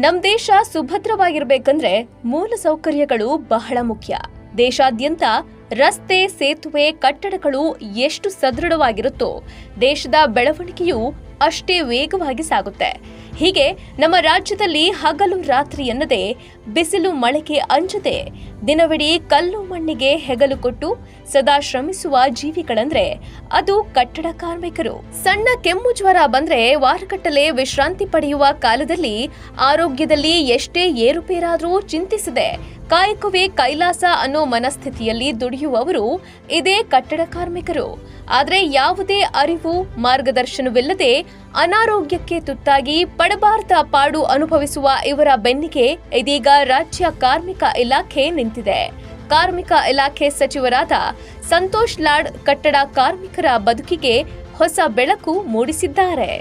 ನಮ್ ದೇಶ ಸುಭದ್ರವಾಗಿರ್ಬೇಕಂದ್ರೆ ಮೂಲ ಸೌಕರ್ಯಗಳು ಬಹಳ ಮುಖ್ಯ. ದೇಶಾದ್ಯಂತ ರಸ್ತೆ, ಸೇತುವೆ, ಕಟ್ಟಡಗಳು ಎಷ್ಟು ಸದೃಢವಾಗಿರುತ್ತೋ ದೇಶದ ಬೆಳವಣಿಗೆಯೂ ಅಷ್ಟೇ ವೇಗವಾಗಿ ಸಾಗುತ್ತೆ. ಹೀಗೆ ನಮ್ಮ ರಾಜ್ಯದಲ್ಲಿ ಹಗಲು ರಾತ್ರಿ ಎನ್ನದೆ, ಬಿಸಿಲು ಮಳೆಗೆ ಅಂಜದೆ, ದಿನವಿಡೀ ಕಲ್ಲು ಮಣ್ಣಿಗೆ ಹೆಗಲು ಕೊಟ್ಟು ಸದಾ ಶ್ರಮಿಸುವ ಜೀವಿಗಳಂದ್ರೆ ಅದು ಕಟ್ಟಡ ಕಾರ್ಮಿಕರು. ಸಣ್ಣ ಕೆಮ್ಮು ಜ್ವರ ಬಂದ್ರೆ ವಾರಗಟ್ಟಲೆ ವಿಶ್ರಾಂತಿ ಪಡೆಯುವ ಕಾಲದಲ್ಲಿ ಆರೋಗ್ಯದಲ್ಲಿ ಎಷ್ಟೇ ಏರುಪೇರಾದ್ರೂ ಚಿಂತಿಸದೆ ಕಾಯಕವೇ ಕೈಲಾಸ ಅನ್ನೋ ಮನಸ್ಥಿತಿಯಲ್ಲಿ ದುಡಿಯುವವರು ಇದೇ ಕಟ್ಟಡ ಕಾರ್ಮಿಕರು. ಆದ್ರೆ ಯಾವುದೇ ಅರಿವು, ಮಾರ್ಗದರ್ಶನವಿಲ್ಲದೆ ಅನಾರೋಗ್ಯಕ್ಕೆ ತುತ್ತಾಗಿ ಪಡಬಾರ್ದ ಪಾಡು ಅನುಭವಿಸುವ ಇವರ ಬೆನ್ನಿಗೆ ಇದೀಗ ರಾಜ್ಯ ಕಾರ್ಮಿಕ ಇಲಾಖೆ ನಿಂತಿದೆ. ಕಾರ್ಮಿಕ ಇಲಾಖೆ ಸಚಿವರಾದ ಸಂತೋಷ್ ಲಾಡ್ ಕಟ್ಟಡ ಕಾರ್ಮಿಕರ ಬದುಕಿಗೆ ಹೊಸ ಬೆಳಕು ಮೂಡಿಸಿದ್ದಾರೆ.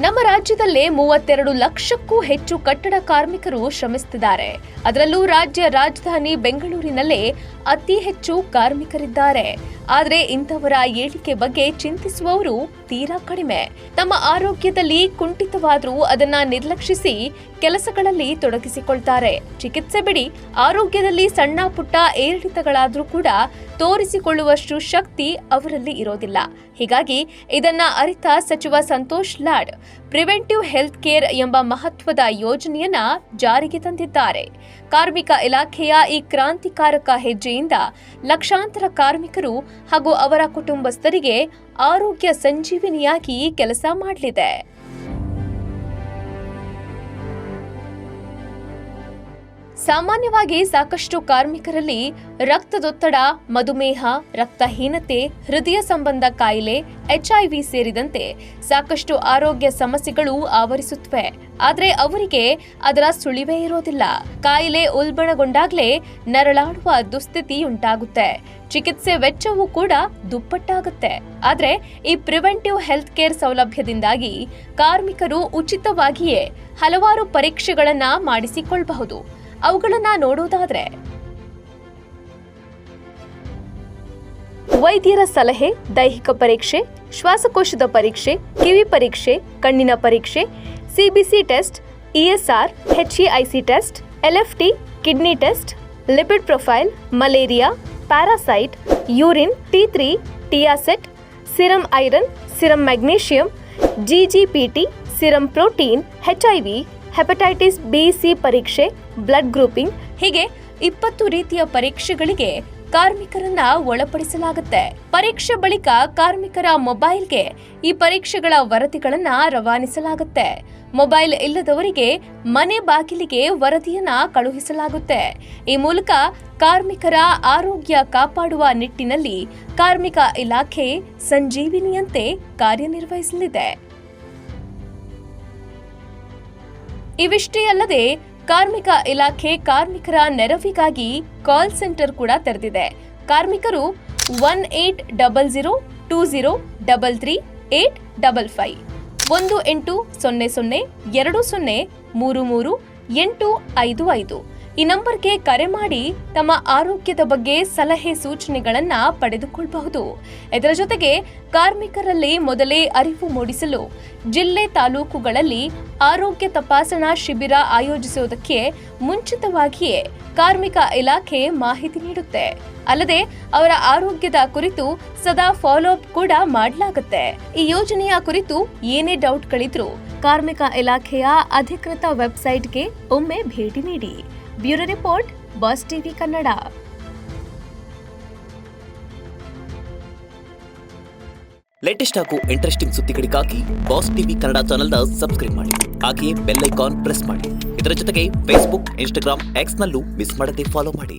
ನಮ್ಮ ರಾಜ್ಯದಲ್ಲೇ 32 ಲಕ್ಷಕ್ಕೂ ಹೆಚ್ಚು ಕಟ್ಟಡ ಕಾರ್ಮಿಕರು ಶ್ರಮಿಸುತ್ತಿದ್ದಾರೆ. ಅದರಲ್ಲೂ ರಾಜ್ಯ ರಾಜಧಾನಿ ಬೆಂಗಳೂರಿನಲ್ಲೇ ಅತಿ ಹೆಚ್ಚು ಕಾರ್ಮಿಕರಿದ್ದಾರೆ. ಆದರೆ ಇಂಥವರ ಏಳಿಗೆ ಬಗ್ಗೆ ಚಿಂತಿಸುವವರು ತೀರಾ ಕಡಿಮೆ. ತಮ್ಮ ಆರೋಗ್ಯದಲ್ಲಿ ಕುಂಠಿತವಾದರೂ ಅದನ್ನ ನಿರ್ಲಕ್ಷಿಸಿ ಕೆಲಸಗಳಲ್ಲಿ ತೊಡಗಿಸಿಕೊಳ್ತಾರೆ. ಚಿಕಿತ್ಸೆ ಬಿಡಿ, ಆರೋಗ್ಯದಲ್ಲಿ ಸಣ್ಣ ಪುಟ್ಟ ಏರಿಳಿತಗಳಾದ್ರೂ ಕೂಡ ತೋರಿಸಿಕೊಳ್ಳುವಷ್ಟು ಶಕ್ತಿ ಅವರಲ್ಲಿ ಇರೋದಿಲ್ಲ. ಹೀಗಾಗಿ ಇದನ್ನ ಅರಿತ ಸಚಿವ Santosh Lad preventive health care ಎಂಬ ಮಹತ್ವದ ಯೋಜನೆಯನ್ನ ಜಾರಿಗೆ ತಂದಿದ್ದಾರೆ. ಕಾರ್ಮಿಕ ಇಲಾಖೆಯ ಈ ಕ್ರಾಂತಿಕಾರಕ ಹೆಜ್ಜೆಯಿಂದ ಲಕ್ಷಾಂತರ ಕಾರ್ಮಿಕರು ಹಾಗೂ ಅವರ ಕುಟುಂಬಸ್ಥರಿಗೆ ಆರೋಗ್ಯ ಸಂಜೀವಿನಿಯಾಗಿ ಕೆಲಸ ಮಾಡಲಿದೆ. ಸಾಮಾನ್ಯವಾಗಿ ಸಾಕಷ್ಟು ಕಾರ್ಮಿಕರಲ್ಲಿ ರಕ್ತದೊತ್ತಡ, ಮಧುಮೇಹ, ರಕ್ತಹೀನತೆ, ಹೃದಯ ಸಂಬಂಧ ಕಾಯಿಲೆ, HIV ಸೇರಿದಂತೆ ಸಾಕಷ್ಟು ಆರೋಗ್ಯ ಸಮಸ್ಯೆಗಳು ಆವರಿಸುತ್ತವೆ. ಆದರೆ ಅವರಿಗೆ ಅದರ ಸುಳಿವೇ ಇರೋದಿಲ್ಲ. ಕಾಯಿಲೆ ಉಲ್ಬಣಗೊಂಡಾಗಲೇ ನರಳಾಡುವ ದುಸ್ಥಿತಿ ಉಂಟಾಗುತ್ತೆ. ಚಿಕಿತ್ಸೆ ವೆಚ್ಚವೂ ಕೂಡ ದುಪ್ಪಟ್ಟಾಗುತ್ತೆ. ಆದರೆ ಈ ಪ್ರಿವೆಂಟಿವ್ ಹೆಲ್ತ್ ಕೇರ್ ಸೌಲಭ್ಯದಿಂದಾಗಿ ಕಾರ್ಮಿಕರು ಉಚಿತವಾಗಿಯೇ ಹಲವಾರು ಪರೀಕ್ಷೆಗಳನ್ನ ಮಾಡಿಸಿಕೊಳ್ಳಬಹುದು. ಅವುಗಳನ್ನ ನೋಡೋದಾದ್ರೆ, ವೈದ್ಯರ ಸಲಹೆ, ದೈಹಿಕ ಪರೀಕ್ಷೆ, ಶ್ವಾಸಕೋಶದ ಪರೀಕ್ಷೆ, ಕಿವಿ ಪರೀಕ್ಷೆ, ಕಣ್ಣಿನ ಪರೀಕ್ಷೆ, CBC test, ESR, HEIC test, LFT, kidney test, lipid profile, malaria, parasite, urine, T3, ಟಿಯಾಸೆಟ್, serum iron, serum magnesium, GGPT, serum protein, HIV, hepatitis B, C ಪರೀಕ್ಷೆ, ಬ್ಲಡ್ ಗ್ರೂಪಿಂಗ್, ಹೀಗೆ 20 ರೀತಿಯ ಪರೀಕ್ಷೆಗಳಿಗೆ ಕಾರ್ಮಿಕರನ್ನ ಒಳಪಡಿಸಲಾಗುತ್ತೆ. ಪರೀಕ್ಷೆ ಬಳಿಕ ಕಾರ್ಮಿಕರ ಮೊಬೈಲ್ಗೆ ಈ ಪರೀಕ್ಷೆಗಳ ವರದಿಗಳನ್ನ ರವಾನಿಸಲಾಗುತ್ತೆ. ಮೊಬೈಲ್ ಇಲ್ಲದವರಿಗೆ ಮನೆ ಬಾಗಿಲಿಗೆ ವರದಿಯನ್ನ ಕಳುಹಿಸಲಾಗುತ್ತೆ. ಈ ಮೂಲಕ ಕಾರ್ಮಿಕರ ಆರೋಗ್ಯ ಕಾಪಾಡುವ ನಿಟ್ಟಿನಲ್ಲಿ ಕಾರ್ಮಿಕ ಇಲಾಖೆ ಸಂಜೀವಿನಿಯಂತೆ ಕಾರ್ಯನಿರ್ವಹಿಸಲಿದೆ. ಇವಿಷ್ಟೇ ಅಲ್ಲದೆ ಕಾರ್ಮಿಕ ಇಲಾಖೆ ಕಾರ್ಮಿಕರ ನೆರವಿಗಾಗಿ ಕಾಲ್ ಸೆಂಟರ್ ಕೂಡ ತೆರೆದಿದೆ. ಕಾರ್ಮಿಕರು 180020333855 180020338855 ಈ ನಂಬರ್ಗೆ ಕರೆ ಮಾಡಿ ತಮ್ಮ ಆರೋಗ್ಯದ ಬಗ್ಗೆ ಸಲಹೆ ಸೂಚನೆಗಳನ್ನ ಪಡೆದುಕೊಳ್ಳಬಹುದು. ಇದರ ಜೊತೆಗೆ ಕಾರ್ಮಿಕರಲ್ಲಿ ಮೊದಲೇ ಅರಿವು ಮೂಡಿಸಲು ಜಿಲ್ಲೆ, ತಾಲೂಕುಗಳಲ್ಲಿ ಆರೋಗ್ಯ ತಪಾಸಣಾ ಶಿಬಿರ ಆಯೋಜಿಸುವುದಕ್ಕೆ ಮುಂಚಿತವಾಗಿಯೇ ಕಾರ್ಮಿಕ ಇಲಾಖೆ ಮಾಹಿತಿ ನೀಡುತ್ತೆ. ಅಲ್ಲದೆ ಅವರ ಆರೋಗ್ಯದ ಕುರಿತು ಸದಾ ಫಾಲೋ ಅಪ್ ಕೂಡ ಮಾಡಲಾಗುತ್ತೆ. ಈ ಯೋಜನೆಯ ಕುರಿತು ಏನೇ ಡೌಟ್ಗಳಿದ್ರೂ ಕಾರ್ಮಿಕ ಇಲಾಖೆಯ ಅಧಿಕೃತ ವೆಬ್ಸೈಟ್ಗೆ ಒಮ್ಮೆ ಭೇಟಿ ನೀಡಿ. Bureau report, boss TV Kannada. Latest ಹಾಗೂ ಇಂಟ್ರೆಸ್ಟಿಂಗ್ ಸುದ್ದಿಗಳಿಗಾಗಿ ಬಾಸ್ ಟಿವಿ ಕನ್ನಡ ಚಾನೆಲ್ನ ಸಬ್ಸ್ಕ್ರೈಬ್ ಮಾಡಿ. ಹಾಗೆಯೇ ಬೆಲ್ ಐಕಾನ್ ಪ್ರೆಸ್ ಮಾಡಿ. ಇದರ ಜೊತೆಗೆ ಫೇಸ್ಬುಕ್, ಇನ್ಸ್ಟಾಗ್ರಾಮ್, X ನಲ್ಲೂ ಮಿಸ್ ಮಾಡದೆ ಫಾಲೋ ಮಾಡಿ.